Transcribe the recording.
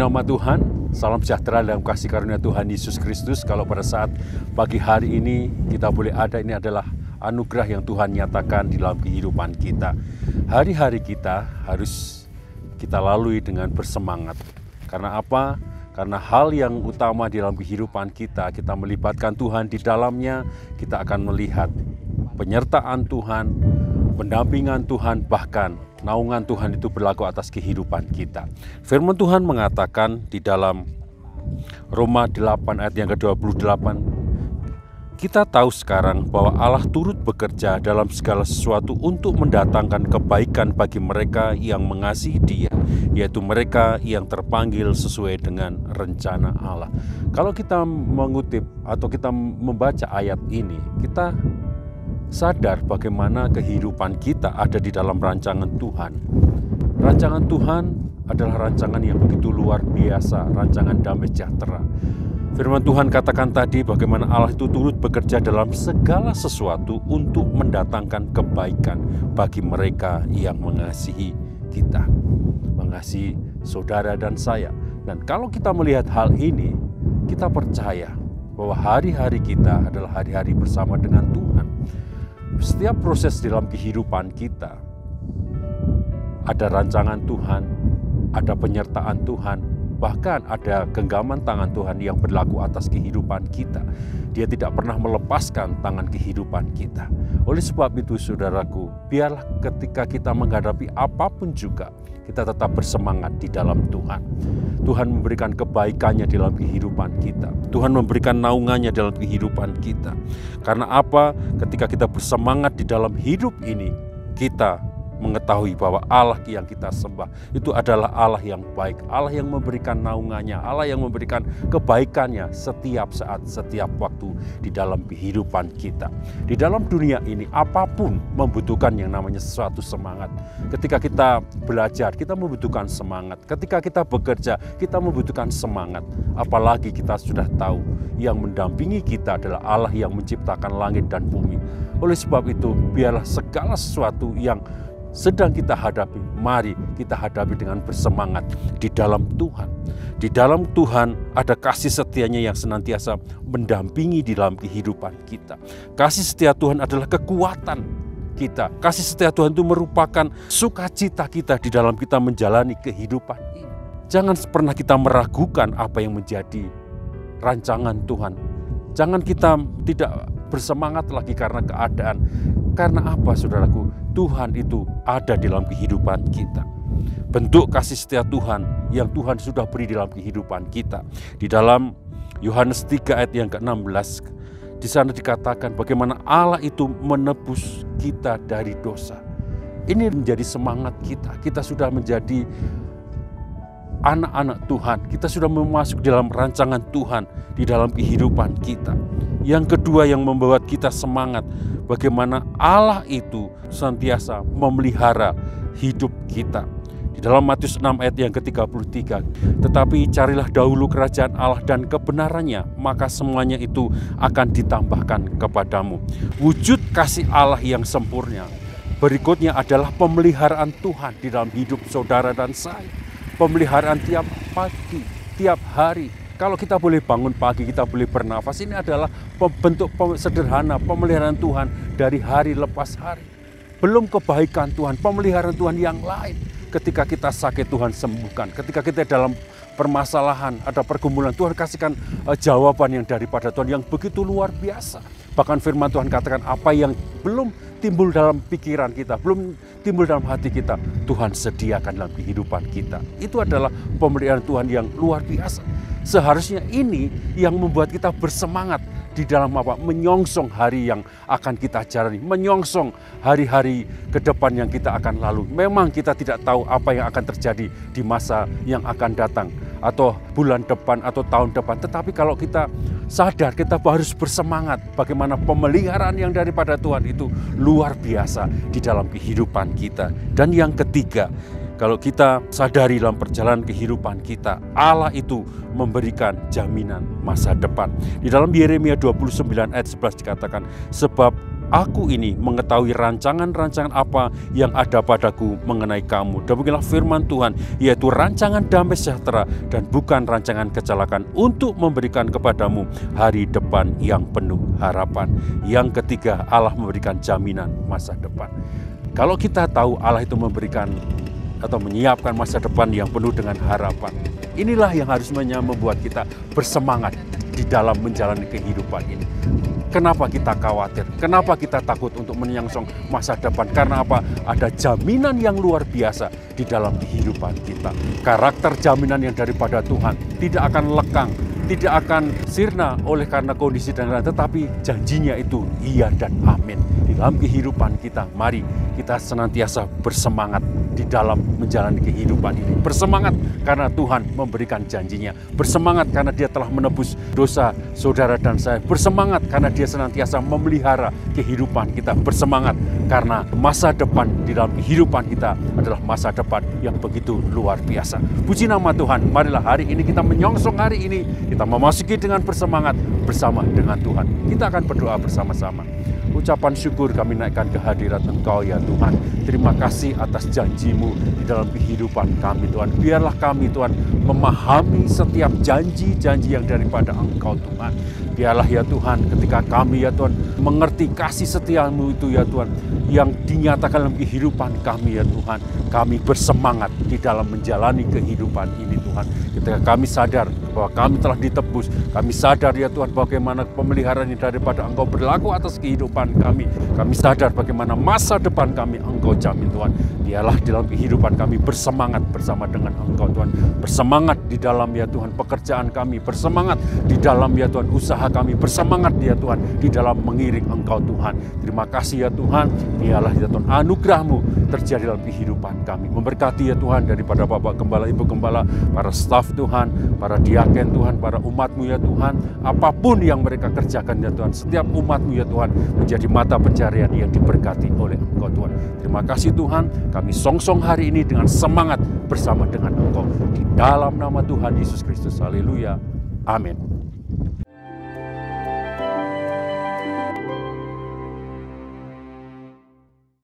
nama Tuhan, salam sejahtera dalam kasih karunia Tuhan Yesus Kristus. Kalau pada saat pagi hari ini kita boleh ada, ini adalah anugerah yang Tuhan nyatakan di dalam kehidupan kita. Hari-hari kita harus kita lalui dengan bersemangat. Karena apa? Karena hal yang utama di dalam kehidupan kita melibatkan Tuhan di dalamnya, kita akan melihat penyertaan Tuhan, pendampingan Tuhan, bahkan naungan Tuhan itu berlaku atas kehidupan kita. Firman Tuhan mengatakan di dalam Roma 8 ayat yang ke-28, kita tahu sekarang bahwa Allah turut bekerja dalam segala sesuatu untuk mendatangkan kebaikan bagi mereka yang mengasihi Dia, yaitu mereka yang terpanggil sesuai dengan rencana Allah. Kalau kita mengutip atau kita membaca ayat ini, kita sadar bagaimana kehidupan kita ada di dalam rancangan Tuhan. Rancangan Tuhan adalah rancangan yang begitu luar biasa, rancangan damai sejahtera. Firman Tuhan katakan tadi bagaimana Allah itu turut bekerja dalam segala sesuatu untuk mendatangkan kebaikan bagi mereka yang mengasihi kita, mengasihi saudara dan saya. Dan kalau kita melihat hal ini, kita percaya bahwa hari-hari kita adalah hari-hari bersama dengan Tuhan. Setiap proses dalam kehidupan kita, ada rancangan Tuhan, ada penyertaan Tuhan, bahkan ada genggaman tangan Tuhan yang berlaku atas kehidupan kita. Dia tidak pernah melepaskan tangan kehidupan kita. Oleh sebab itu, saudaraku, biarlah ketika kita menghadapi apapun juga, kita tetap bersemangat di dalam Tuhan. Tuhan memberikan kebaikannya dalam kehidupan kita. Tuhan memberikan naungannya dalam kehidupan kita. Karena apa? Ketika kita bersemangat di dalam hidup ini, kita mengetahui bahwa Allah yang kita sembah itu adalah Allah yang baik, Allah yang memberikan naungannya, Allah yang memberikan kebaikannya setiap saat, setiap waktu di dalam kehidupan kita. Di dalam dunia ini apapun membutuhkan yang namanya sesuatu semangat. Ketika kita belajar, kita membutuhkan semangat. Ketika kita bekerja, kita membutuhkan semangat. Apalagi kita sudah tahu yang mendampingi kita adalah Allah yang menciptakan langit dan bumi. Oleh sebab itu, biarlah segala sesuatu yang sedang kita hadapi, mari kita hadapi dengan bersemangat di dalam Tuhan. Di dalam Tuhan ada kasih setianya yang senantiasa mendampingi di dalam kehidupan kita. Kasih setia Tuhan adalah kekuatan kita. Kasih setia Tuhan itu merupakan sukacita kita di dalam kita menjalani kehidupan ini. Jangan pernah kita meragukan apa yang menjadi rancangan Tuhan. Jangan kita tidak bersemangat lagi karena keadaan. Karena apa, saudaraku? Tuhan itu ada di dalam kehidupan kita. Bentuk kasih setia Tuhan yang Tuhan sudah beri dalam kehidupan kita. Di dalam Yohanes 3 ayat yang ke-16, di sana dikatakan bagaimana Allah itu menebus kita dari dosa. Ini menjadi semangat kita. Kita sudah menjadi anak-anak Tuhan. Kita sudah memasuki dalam rancangan Tuhan di dalam kehidupan kita. Yang kedua yang membuat kita semangat, bagaimana Allah itu senantiasa memelihara hidup kita. Di dalam Matius 6 ayat yang ke-33, tetapi carilah dahulu kerajaan Allah dan kebenarannya, maka semuanya itu akan ditambahkan kepadamu. Wujud kasih Allah yang sempurna. Berikutnya adalah pemeliharaan Tuhan di dalam hidup saudara dan saya. Pemeliharaan tiap pagi, tiap hari. Kalau kita boleh bangun pagi, kita boleh bernafas, ini adalah bentuk sederhana pemeliharaan Tuhan dari hari lepas hari. Belum kebaikan Tuhan, pemeliharaan Tuhan yang lain. Ketika kita sakit, Tuhan sembuhkan. Ketika kita dalam permasalahan, ada pergumulan, Tuhan kasihkan jawaban yang daripada Tuhan yang begitu luar biasa. Bahkan firman Tuhan katakan apa yang belum timbul dalam pikiran kita, belum timbul dalam hati kita, Tuhan sediakan dalam kehidupan kita. Itu adalah pemeliharaan Tuhan yang luar biasa. Seharusnya ini yang membuat kita bersemangat di dalam apa? Menyongsong hari yang akan kita jalani, menyongsong hari-hari ke depan yang kita akan lalu. Memang kita tidak tahu apa yang akan terjadi di masa yang akan datang, atau bulan depan, atau tahun depan. Tetapi kalau kita sadar, kita harus bersemangat bagaimana pemeliharaan yang daripada Tuhan itu luar biasa di dalam kehidupan kita. Dan yang ketiga, kalau kita sadari dalam perjalanan kehidupan kita, Allah itu memberikan jaminan masa depan. Di dalam Yeremia 29 ayat 11 dikatakan, sebab Aku ini mengetahui rancangan-rancangan apa yang ada padaku mengenai kamu. Demikianlah firman Tuhan, yaitu rancangan damai sejahtera dan bukan rancangan kecelakaan, untuk memberikan kepadamu hari depan yang penuh harapan. Yang ketiga, Allah memberikan jaminan masa depan. Kalau kita tahu Allah itu memberikan atau menyiapkan masa depan yang penuh dengan harapan, inilah yang harusnya membuat kita bersemangat di dalam menjalani kehidupan ini. Kenapa kita khawatir? Kenapa kita takut untuk menyongsong masa depan? Karena apa? Ada jaminan yang luar biasa di dalam kehidupan kita. Karakter jaminan yang daripada Tuhan tidak akan lekang, tidak akan sirna oleh karena kondisi dan lain-lain, tetapi janjinya itu iya dan amin. Di dalam kehidupan kita, mari kita senantiasa bersemangat di dalam menjalani kehidupan ini. Bersemangat karena Tuhan memberikan janjinya. Bersemangat karena Dia telah menebus dosa saudara dan saya. Bersemangat karena Dia senantiasa memelihara kehidupan kita. Bersemangat karena masa depan di dalam kehidupan kita adalah masa depan yang begitu luar biasa. Puji nama Tuhan. Marilah hari ini kita menyongsong hari ini. Kita memasuki dengan bersemangat bersama dengan Tuhan. Kita akan berdoa bersama-sama. Ucapan syukur kami naikkan ke hadirat Engkau ya Tuhan. Terima kasih atas janji-Mu di dalam kehidupan kami Tuhan. Biarlah kami Tuhan memahami setiap janji-janji yang daripada Engkau Tuhan. Biarlah ya Tuhan ketika kami ya Tuhan mengerti kasih setia-Mu itu ya Tuhan, yang dinyatakan dalam kehidupan kami ya Tuhan, kami bersemangat di dalam menjalani kehidupan ini Tuhan. Ketika kami sadar bahwa kami telah ditebus, kami sadar ya Tuhan bagaimana pemeliharaan daripada Engkau berlaku atas kehidupan kami. Kami sadar bagaimana masa depan kami Engkau jamin Tuhan. Biarlah di dalam kehidupan kami bersemangat bersama dengan Engkau Tuhan. Bersemangat di dalam ya Tuhan pekerjaan kami, bersemangat di dalam ya Tuhan usaha kami, bersemangat ya Tuhan di dalam mengiring Engkau Tuhan. Terima kasih ya Tuhan. Biarlah ya Tuhan anugerah-Mu terjadi dalam kehidupan kami. Memberkati ya Tuhan daripada Bapak Gembala, Ibu Gembala, para staf Tuhan, para diaken Tuhan, para umat-Mu ya Tuhan. Apapun yang mereka kerjakan ya Tuhan, setiap umat-Mu ya Tuhan menjadi mata pencarian yang diberkati oleh Engkau Tuhan. Terima kasih Tuhan, kami songsong hari ini dengan semangat bersama dengan Engkau. Di dalam nama Tuhan Yesus Kristus, haleluya, amin.